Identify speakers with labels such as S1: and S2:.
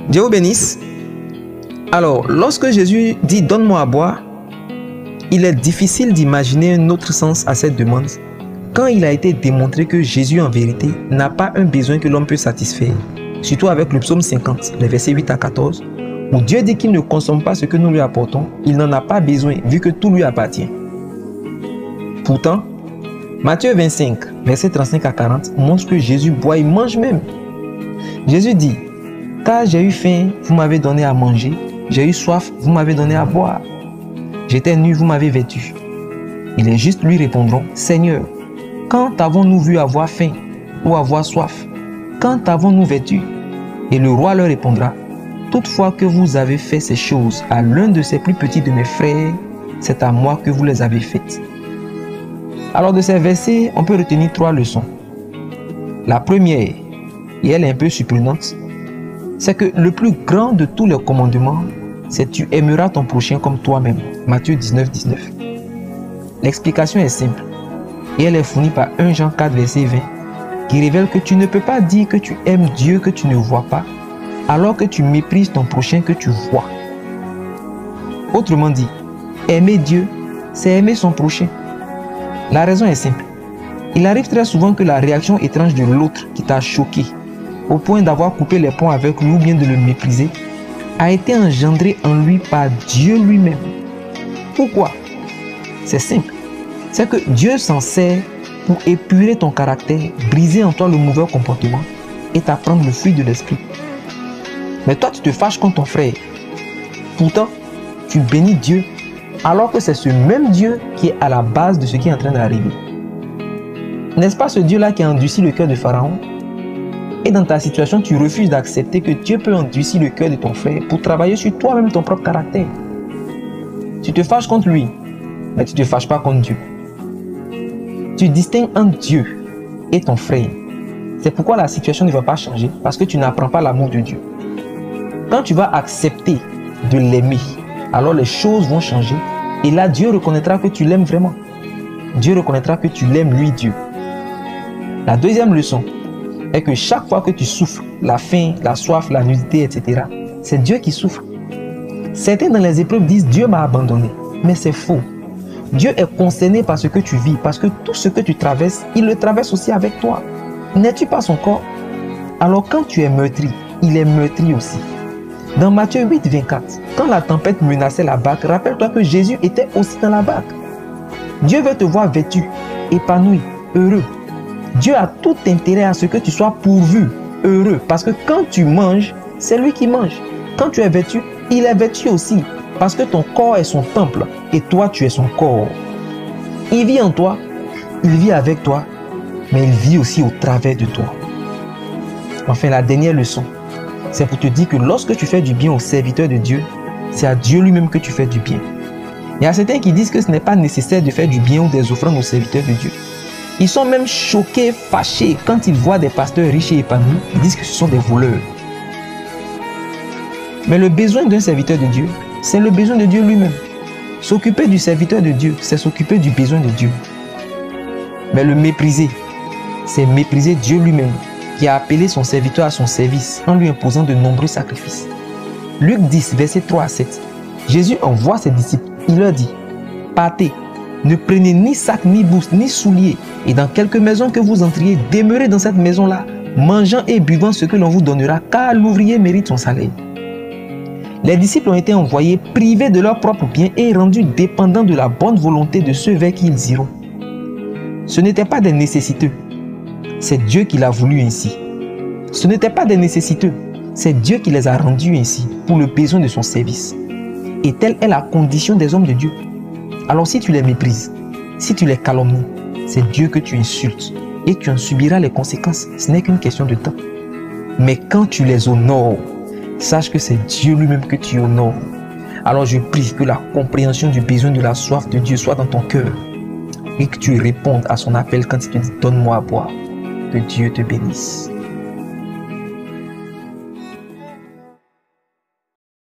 S1: Dieu vous bénisse. Alors, lorsque Jésus dit « donne-moi à boire », il est difficile d'imaginer un autre sens à cette demande quand il a été démontré que Jésus en vérité n'a pas un besoin que l'homme peut satisfaire. Surtout avec le psaume 50, les versets 8 à 14, où Dieu dit qu'il ne consomme pas ce que nous lui apportons, il n'en a pas besoin vu que tout lui appartient. Pourtant, Matthieu 25, versets 35 à 40 montre que Jésus boit et mange même. Jésus dit « Car j'ai eu faim, vous m'avez donné à manger, j'ai eu soif, vous m'avez donné à boire. J'étais nu, vous m'avez vêtu. » Et les justes lui répondront « Seigneur, quand avons-nous vu avoir faim ou avoir soif? Quand avons-nous vêtu? » Et le roi leur répondra « Toutefois que vous avez fait ces choses à l'un de ces plus petits de mes frères, c'est à moi que vous les avez faites. » Alors de ces versets, on peut retenir 3 leçons. La première, et elle est un peu surprenante, c'est que le plus grand de tous les commandements, c'est « Tu aimeras ton prochain comme toi-même » Matthieu 19, 19. L'explication est simple et elle est fournie par 1 Jean 4, verset 20 qui révèle que tu ne peux pas dire que tu aimes Dieu que tu ne vois pas alors que tu méprises ton prochain que tu vois. Autrement dit, aimer Dieu, c'est aimer son prochain. La raison est simple. Il arrive très souvent que la réaction étrange de l'autre qui t'a choqué, au point d'avoir coupé les ponts avec lui ou bien de le mépriser, a été engendrée en lui par Dieu lui-même. Pourquoi? C'est simple. C'est que Dieu s'en sert pour épurer ton caractère, briser en toi le mauvais comportement et t'apprendre le fruit de l'esprit. Mais toi, tu te fâches contre ton frère. Pourtant, tu bénis Dieu alors que c'est ce même Dieu qui est à la base de ce qui est en train d'arriver. N'est-ce pas ce Dieu-là qui a endurci le cœur de Pharaon? Et dans ta situation, tu refuses d'accepter que Dieu peut endurcir le cœur de ton frère pour travailler sur toi-même ton propre caractère. Tu te fâches contre lui, mais tu ne te fâches pas contre Dieu. Tu distingues entre Dieu et ton frère. C'est pourquoi la situation ne va pas changer, parce que tu n'apprends pas l'amour de Dieu. Quand tu vas accepter de l'aimer, alors les choses vont changer et là Dieu reconnaîtra que tu l'aimes vraiment. Dieu reconnaîtra que tu l'aimes lui, Dieu. La deuxième leçon est que chaque fois que tu souffres, la faim, la soif, la nudité, etc., c'est Dieu qui souffre. Certains dans les épreuves disent Dieu m'a abandonné, mais c'est faux. Dieu est concerné par ce que tu vis parce que tout ce que tu traverses, il le traverse aussi avec toi. N'es-tu pas son corps? Alors quand tu es meurtri, il est meurtri aussi. Dans Matthieu 8, 24, quand la tempête menaçait la barque, rappelle-toi que Jésus était aussi dans la barque. Dieu veut te voir vêtu, épanoui, heureux. Dieu a tout intérêt à ce que tu sois pourvu, heureux, parce que quand tu manges, c'est lui qui mange. Quand tu es vêtu, il est vêtu aussi, parce que ton corps est son temple et toi tu es son corps. Il vit en toi, il vit avec toi, mais il vit aussi au travers de toi. Enfin, la dernière leçon, c'est pour te dire que lorsque tu fais du bien aux serviteurs de Dieu, c'est à Dieu lui-même que tu fais du bien. Il y a certains qui disent que ce n'est pas nécessaire de faire du bien ou des offrandes aux serviteurs de Dieu. Ils sont même choqués, fâchés quand ils voient des pasteurs riches et épanouis. Ils disent que ce sont des voleurs. Mais le besoin d'un serviteur de Dieu, c'est le besoin de Dieu lui-même. S'occuper du serviteur de Dieu, c'est s'occuper du besoin de Dieu. Mais le mépriser, c'est mépriser Dieu lui-même, qui a appelé son serviteur à son service en lui imposant de nombreux sacrifices. Luc 10, versets 3 à 7. Jésus envoie ses disciples. Il leur dit « Partez, ne prenez ni sac, ni bourse, ni souliers, et dans quelque maison que vous entriez, demeurez dans cette maison-là, mangeant et buvant ce que l'on vous donnera, car l'ouvrier mérite son salaire. » Les disciples ont été envoyés privés de leur propre bien et rendus dépendants de la bonne volonté de ceux vers qui ils iront. Ce n'étaient pas des nécessiteux, c'est Dieu qui l'a voulu ainsi. Ce n'étaient pas des nécessiteux, c'est Dieu qui les a rendus ainsi pour le besoin de son service. Et telle est la condition des hommes de Dieu. Alors si tu les méprises, si tu les calomnies, c'est Dieu que tu insultes et tu en subiras les conséquences. Ce n'est qu'une question de temps. Mais quand tu les honores, sache que c'est Dieu lui-même que tu honores. Alors je prie que la compréhension du besoin de la soif de Dieu soit dans ton cœur et que tu répondes à son appel quand il te dit « Donne-moi à boire ». Que Dieu te bénisse.